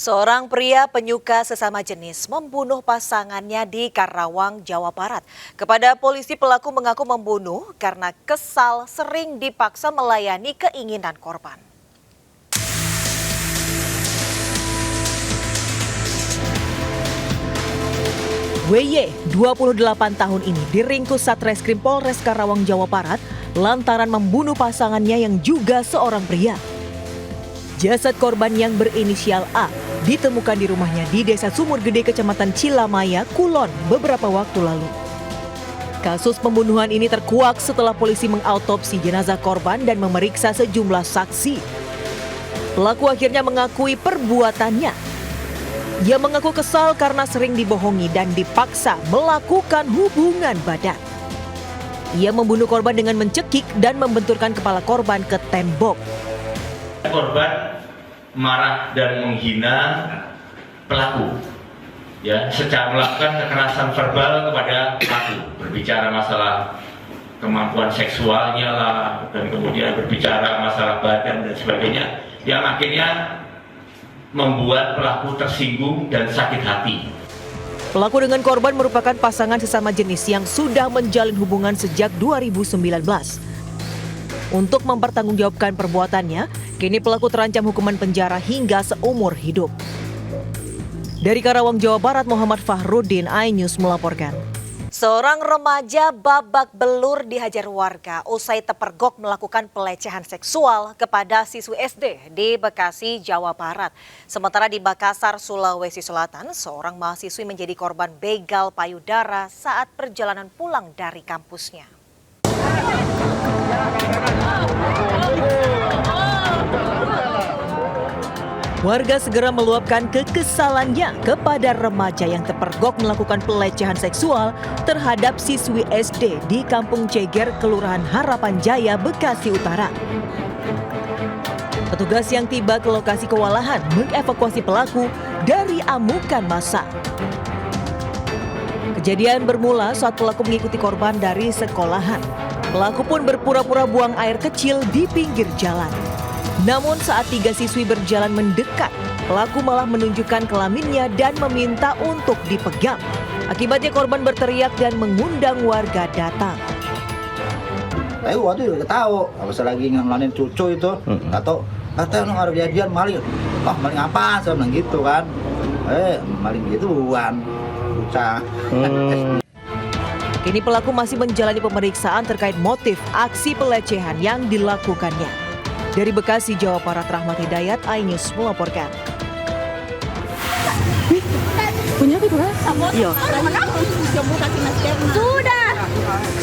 Seorang pria penyuka sesama jenis membunuh pasangannya di Karawang, Jawa Barat. Kepada polisi, pelaku mengaku membunuh karena kesal sering dipaksa melayani keinginan korban. WY, 28 tahun ini diringkus Satreskrim Polres Karawang, Jawa Barat lantaran membunuh pasangannya yang juga seorang pria. Jasad korban yang berinisial A ditemukan di rumahnya di Desa Sumur Gede, Kecamatan Cilamaya, Kulon beberapa waktu lalu. Kasus pembunuhan ini terkuak setelah polisi mengautopsi jenazah korban dan memeriksa sejumlah saksi. Pelaku akhirnya mengakui perbuatannya. Ia mengaku kesal karena sering dibohongi dan dipaksa melakukan hubungan badan. Ia membunuh korban dengan mencekik dan membenturkan kepala korban ke tembok. Korban marah dan menghina pelaku, secara melakukan kekerasan verbal kepada pelaku, berbicara masalah kemampuan seksualnya lah, dan kemudian berbicara masalah badan dan sebagainya, yang akhirnya membuat pelaku tersinggung dan sakit hati. Pelaku dengan korban merupakan pasangan sesama jenis yang sudah menjalin hubungan sejak 2019. Untuk mempertanggungjawabkan perbuatannya, kini pelaku terancam hukuman penjara hingga seumur hidup. Dari Karawang, Jawa Barat, Muhammad Fahrudin, iNews melaporkan. Seorang remaja babak belur dihajar warga usai terpergok melakukan pelecehan seksual kepada siswi SD di Bekasi, Jawa Barat. Sementara di Makassar, Sulawesi Selatan, seorang mahasiswi menjadi korban begal payudara saat perjalanan pulang dari kampusnya. Warga segera meluapkan kekesalannya kepada remaja yang terpergok melakukan pelecehan seksual terhadap siswi SD di Kampung Ceger, Kelurahan Harapan Jaya, Bekasi Utara. Petugas yang tiba ke lokasi kewalahan mengevakuasi pelaku dari amukan massa. Kejadian bermula saat pelaku mengikuti korban dari sekolahan. Pelaku pun berpura-pura buang air kecil di pinggir jalan. Namun saat 3 siswi berjalan mendekat, pelaku malah menunjukkan kelaminnya dan meminta untuk dipegang. Akibatnya korban berteriak dan mengundang warga datang. Saya waktu itu tahu, pas lagi ngelanin cucu itu, atau katanya orang kejadian maling. Wah, maling apa? Saya bilang gitu kan. Maling gituan. Bocah. Kini pelaku masih menjalani pemeriksaan terkait motif aksi pelecehan yang dilakukannya. Dari Bekasi, Jawa Barat, Rahmat Hidayat, iNews melaporkan. Punya gitu kan? Iya. Sudah.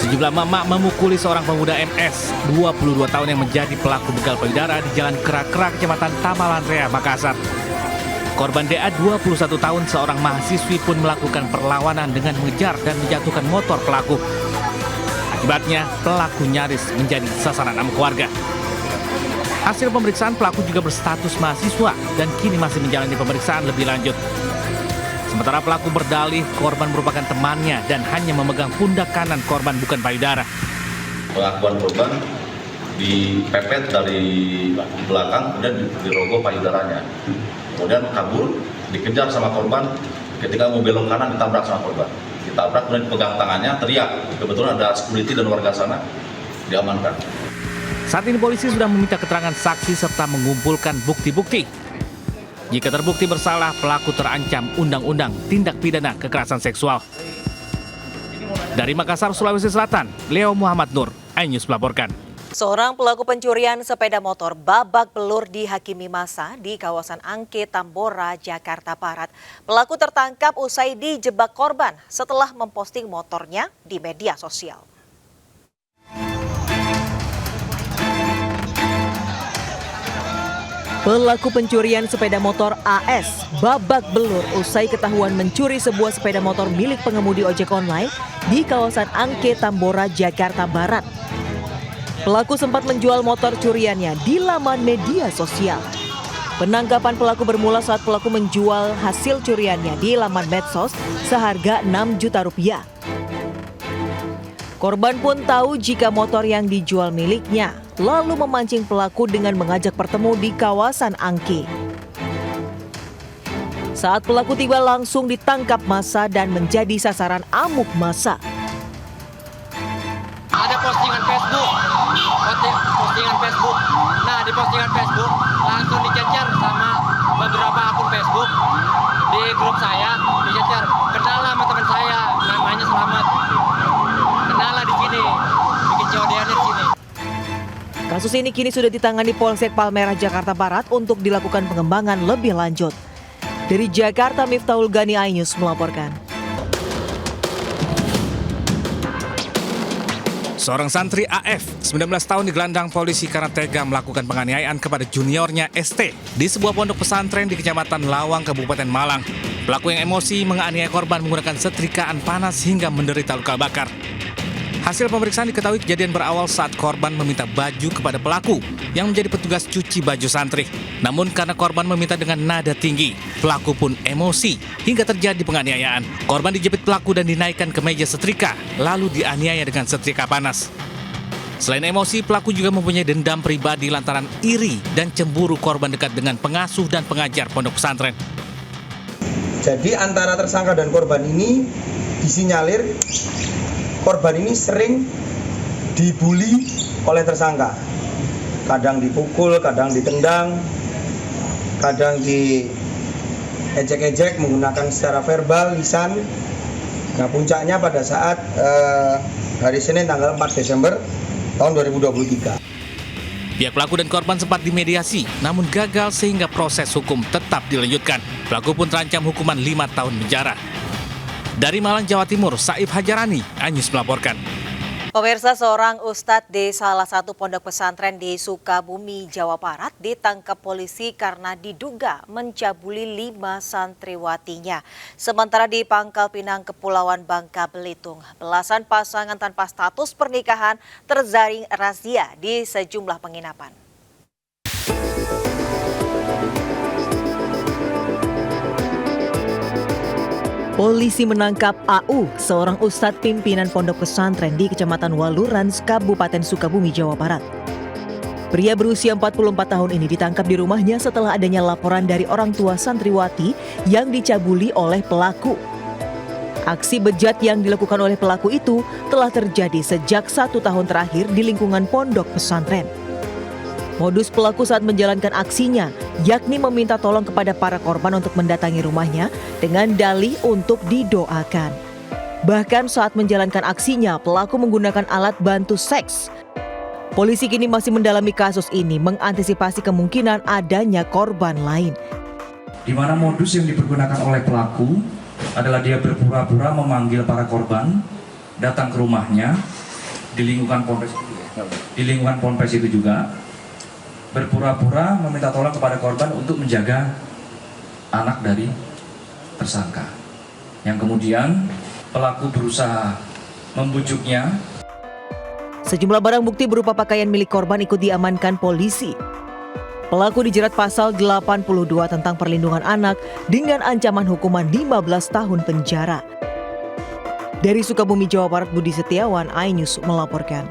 Sejumlah emak memukuli seorang pemuda MS 22 tahun yang menjadi pelaku begal payudara di Jalan Kerak-Kerak, Kecamatan Tamalan Rea, Makassar. Korban DA 21 tahun, seorang mahasiswi pun melakukan perlawanan dengan mengejar dan menjatuhkan motor pelaku. Akibatnya pelaku nyaris menjadi sasaran amuk warga. Hasil pemeriksaan, pelaku juga berstatus mahasiswa dan kini masih menjalani pemeriksaan lebih lanjut. Sementara pelaku berdalih korban merupakan temannya dan hanya memegang pundak kanan korban, bukan payudara. Pengakuan korban dipepet dari belakang, kemudian dirogoh payudaranya. Kemudian kabur, dikejar sama korban, ketika mau belok kanan ditabrak sama korban. Ditabrak, kemudian dipegang tangannya, teriak. Kebetulan ada security dan warga sana, diamankan. Saat ini polisi sudah meminta keterangan saksi serta mengumpulkan bukti-bukti. Jika terbukti bersalah, pelaku terancam undang-undang tindak pidana kekerasan seksual. Dari Makassar, Sulawesi Selatan, Leo Muhammad Nur, iNews melaporkan. Seorang pelaku pencurian sepeda motor babak belur dihakimi massa di kawasan Angke, Tambora, Jakarta Barat. Pelaku tertangkap usai dijebak korban setelah memposting motornya di media sosial. Pelaku pencurian sepeda motor AS babak belur usai ketahuan mencuri sebuah sepeda motor milik pengemudi ojek online di kawasan Angke, Tambora, Jakarta Barat. Pelaku sempat menjual motor curiannya di laman media sosial. Penangkapan pelaku bermula saat pelaku menjual hasil curiannya di laman medsos seharga 6 juta rupiah. Korban pun tahu jika motor yang dijual miliknya, lalu memancing pelaku dengan mengajak bertemu di kawasan Angke. Saat pelaku tiba langsung ditangkap massa dan menjadi sasaran amuk massa. Ada postingan Facebook. Nah, di postingan Facebook langsung dicecer sama beberapa akun Facebook di grup saya, dicecer. Kenal sama teman saya, namanya Selamat. Kenal lah di sini, bikin COD-an di sini. Kasus ini kini sudah ditangani Polsek Palmerah, Jakarta Barat untuk dilakukan pengembangan lebih lanjut. Dari Jakarta, Miftahul Gani, iNews melaporkan. Seorang santri AF, 19 tahun digelandang polisi karena tega melakukan penganiayaan kepada juniornya ST di sebuah pondok pesantren di Kecamatan Lawang, Kabupaten Malang. Pelaku yang emosi menganiaya korban menggunakan setrikaan panas hingga menderita luka bakar. Hasil pemeriksaan diketahui kejadian berawal saat korban meminta baju kepada pelaku yang menjadi petugas cuci baju santri. Namun karena korban meminta dengan nada tinggi, pelaku pun emosi hingga terjadi penganiayaan. Korban dijepit pelaku dan dinaikkan ke meja setrika, lalu dianiaya dengan setrika panas. Selain emosi, pelaku juga mempunyai dendam pribadi lantaran iri dan cemburu korban dekat dengan pengasuh dan pengajar pondok pesantren. Jadi antara tersangka dan korban ini disinyalir korban ini sering dibully oleh tersangka. Kadang dipukul, kadang ditendang, kadang diejek-ejek menggunakan secara verbal, lisan. Nah, puncaknya pada saat hari Senin tanggal 4 Desember tahun 2023. Pihak pelaku dan korban sempat dimediasi, namun gagal sehingga proses hukum tetap dilanjutkan. Pelaku pun terancam hukuman 5 tahun penjara. Dari Malang, Jawa Timur, Saif Hajarani, iNews melaporkan. Pemirsa, seorang ustadz di salah satu pondok pesantren di Sukabumi, Jawa Barat ditangkap polisi karena diduga mencabuli 5 santriwatinya. Sementara di Pangkal Pinang, Kepulauan Bangka Belitung, belasan pasangan tanpa status pernikahan terjaring razia di sejumlah penginapan. Polisi menangkap AU, seorang ustadz pimpinan pondok pesantren di Kecamatan Waluran, Kabupaten Sukabumi, Jawa Barat. Pria berusia 44 tahun ini ditangkap di rumahnya setelah adanya laporan dari orang tua santriwati yang dicabuli oleh pelaku. Aksi bejat yang dilakukan oleh pelaku itu telah terjadi sejak 1 tahun terakhir di lingkungan pondok pesantren. Modus pelaku saat menjalankan aksinya, yakni meminta tolong kepada para korban untuk mendatangi rumahnya dengan dalih untuk didoakan. Bahkan saat menjalankan aksinya, pelaku menggunakan alat bantu seks. Polisi kini masih mendalami kasus ini, mengantisipasi kemungkinan adanya korban lain. Di mana modus yang dipergunakan oleh pelaku adalah dia berpura-pura memanggil para korban datang ke rumahnya di lingkungan ponpes itu juga. Berpura-pura meminta tolong kepada korban untuk menjaga anak dari tersangka. Yang kemudian pelaku berusaha membujuknya. Sejumlah barang bukti berupa pakaian milik korban ikut diamankan polisi. Pelaku dijerat pasal 82 tentang perlindungan anak dengan ancaman hukuman 15 tahun penjara. Dari Sukabumi, Jawa Barat, Budi Setiawan, iNews melaporkan.